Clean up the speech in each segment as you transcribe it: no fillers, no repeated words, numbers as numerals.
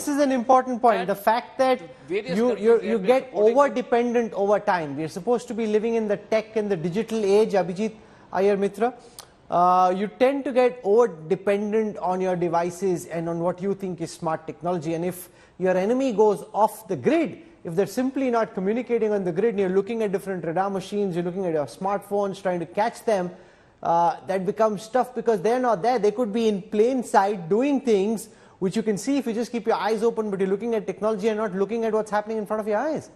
this is an important point. The fact that you get over-dependent over time. We're supposed to be living in the tech and the digital age, Abhijit Iyer Mitra. You tend to get over-dependent on your devices and on what you think is smart technology. And if your enemy goes off the grid, if they're simply not communicating on the grid and you're looking at different radar machines, you're looking at your smartphones, trying to catch them, that becomes tough because they're not there. They could be in plain sight doing things which you can see if you just keep your eyes open, but you're looking at technology and not looking at what's happening in front of your eyes.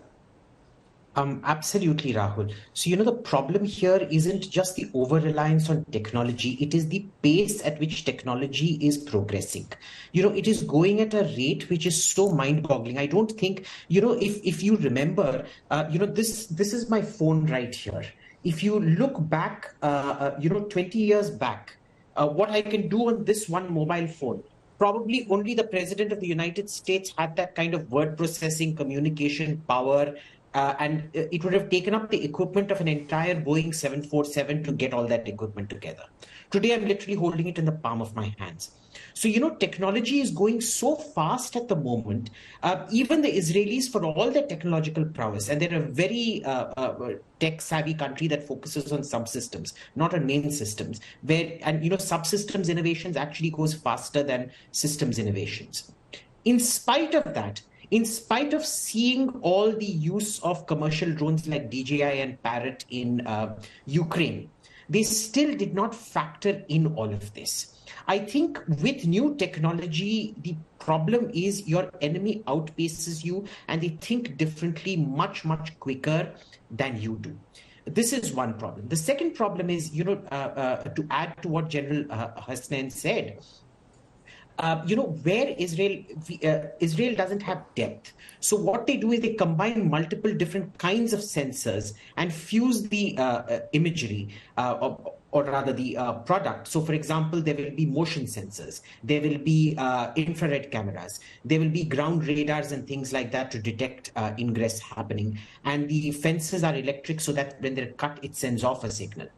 Absolutely, Rahul. So, the problem here isn't just the over-reliance on technology, it is the pace at which technology is progressing. It is going at a rate which is so mind-boggling. I don't think, if you remember, this is my phone right here. If you look back, 20 years back, what I can do on this one mobile phone, probably only the President of the United States had that kind of word processing, communication power, and it would have taken up the equipment of an entire Boeing 747 to get all that equipment together. Today, I'm literally holding it in the palm of my hands. So, technology is going so fast at the moment. Even the Israelis, for all their technological prowess, and they're a very tech-savvy country that focuses on subsystems, not on main systems, and subsystems innovations actually goes faster than systems innovations. In spite of that, in spite of seeing all the use of commercial drones like DJI and Parrot in Ukraine, they still did not factor in all of this. I think with new technology, the problem is your enemy outpaces you and they think differently much, much quicker than you do. This is one problem. The second problem is, to add to what General Hasnain said, where Israel doesn't have depth. So what they do is they combine multiple different kinds of sensors and fuse the imagery, or rather the product. So for example, there will be motion sensors, there will be infrared cameras, there will be ground radars and things like that to detect ingress happening. And the fences are electric so that when they're cut, it sends off a signal.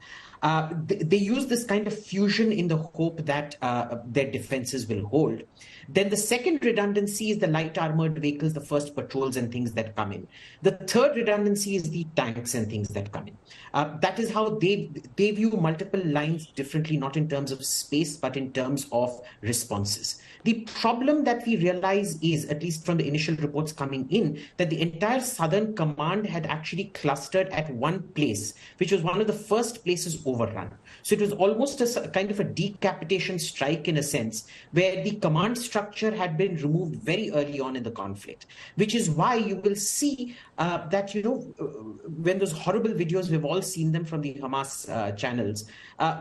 They use this kind of fusion in the hope that their defenses will hold. Then the second redundancy is the light armored vehicles, the first patrols and things that come in. The third redundancy is the tanks and things that come in. That is how they view multiple lines differently, not in terms of space, but in terms of responses. The problem that we realize is, at least from the initial reports coming in, that the entire Southern Command had actually clustered at one place, which was one of the first places overrun. So it was almost a kind of a decapitation strike in a sense, where the command structure had been removed very early on in the conflict, which is why you will see that, when those horrible videos, we've all seen them from the Hamas channels,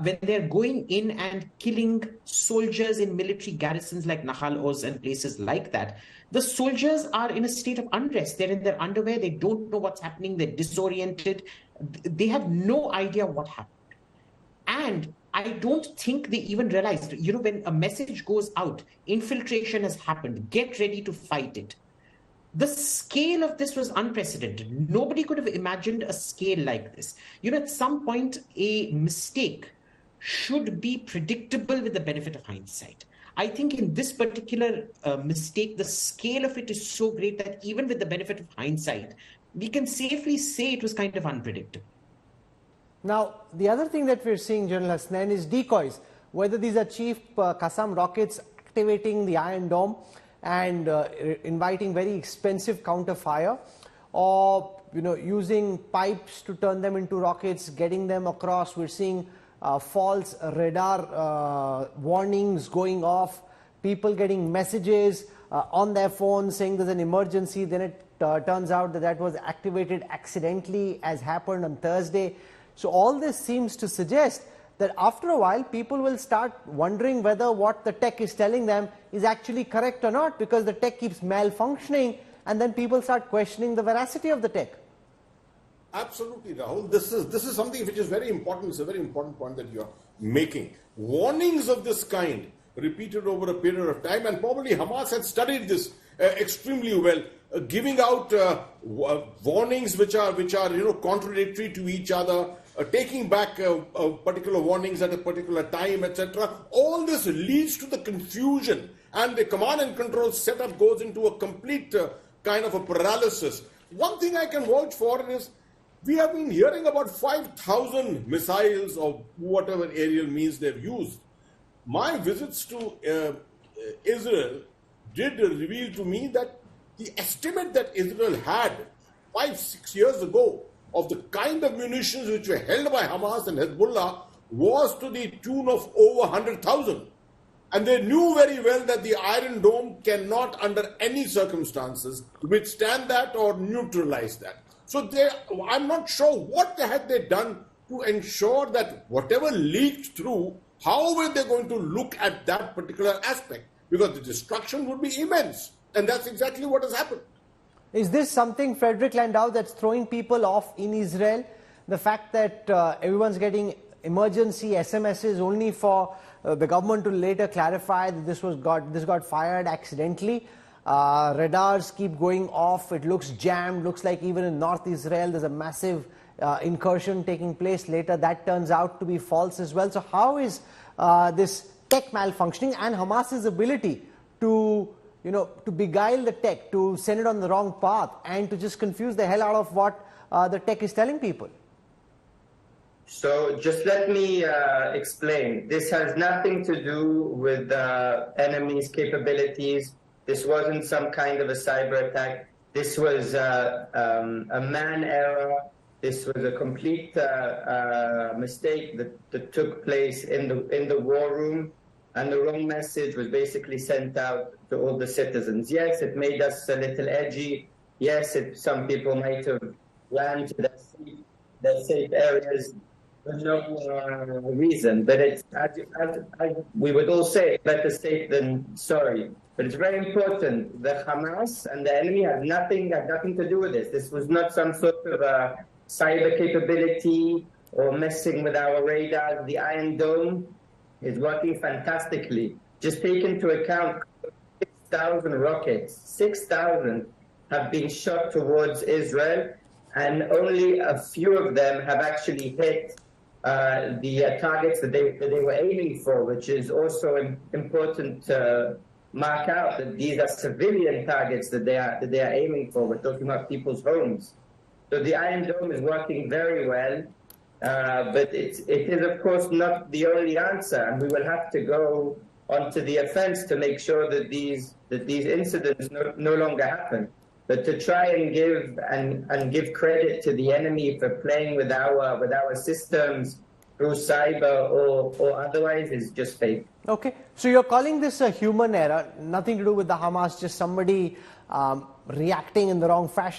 when they're going in and killing soldiers in military garrisons like Nahal Oz and places like that, the soldiers are in a state of unrest. They're in their underwear. They don't know what's happening. They're disoriented. They have no idea what happened. And I don't think they even realized, when a message goes out, infiltration has happened, get ready to fight it. The scale of this was unprecedented. Nobody could have imagined a scale like this. At some point, a mistake should be predictable with the benefit of hindsight. I think in this particular mistake, the scale of it is so great that even with the benefit of hindsight, we can safely say it was kind of unpredictable. Now, the other thing that we're seeing, General Hasnain, is decoys. Whether these are cheap Qassam rockets activating the Iron Dome and inviting very expensive counter-fire, or using pipes to turn them into rockets, getting them across. We're seeing false radar warnings going off, people getting messages on their phones saying there's an emergency. Then it turns out that was activated accidentally, as happened on Thursday. So all this seems to suggest that after a while, people will start wondering whether what the tech is telling them is actually correct or not, because the tech keeps malfunctioning, and then people start questioning the veracity of the tech. Absolutely, Rahul. This is something which is very important. It's a very important point that you are making. Warnings of this kind repeated over a period of time, and probably Hamas had studied this extremely well, giving out warnings which are contradictory to each other, taking back particular warnings at a particular time, etc. All this leads to the confusion and the command and control setup goes into a complete kind of a paralysis. One thing I can vouch for is we have been hearing about 5,000 missiles or whatever aerial means they've used. My visits to Israel did reveal to me that the estimate that Israel had 5-6 years ago of the kind of munitions which were held by Hamas and Hezbollah was to the tune of over 100,000. And they knew very well that the Iron Dome cannot, under any circumstances, withstand that or neutralize that. So I'm not sure what had they done to ensure that whatever leaked through, how were they going to look at that particular aspect? Because the destruction would be immense. And that's exactly what has happened. Is this something, Frederick Landau, that's throwing people off in Israel? The fact that everyone's getting emergency SMSs only for the government to later clarify that this got fired accidentally. Radars keep going off. It looks jammed. Looks like even in North Israel there's a massive incursion taking place. Later that turns out to be false as well. So how is this tech malfunctioning and Hamas's ability to beguile the tech, to send it on the wrong path and to just confuse the hell out of what the tech is telling people? So just let me explain. This has nothing to do with the enemy's capabilities. This wasn't some kind of a cyber attack. This was a man error. This was a complete mistake that took place in the war room, and the wrong message was basically sent out to all the citizens. Yes, it made us a little edgy. Yes, some people might have ran to their safe areas for no reason. But it's, as we would all say, better safe than sorry. But it's very important that Hamas and the enemy had nothing to do with this. This was not some sort of a cyber capability or messing with our radar. The Iron Dome is working fantastically. Just take into account 6,000 rockets. 6,000 have been shot towards Israel, and only a few of them have actually hit the targets that they were aiming for, which is also important to mark out that these are civilian targets that they are aiming for. We're talking about people's homes. So the Iron Dome is working very well, but it is of course not the only answer, and we will have to go onto the offense to make sure that these incidents no longer happen. But to try and give credit to the enemy for playing with our systems through cyber or otherwise is just fake. Okay, so you're calling this a human error, nothing to do with the Hamas, just somebody reacting in the wrong fashion.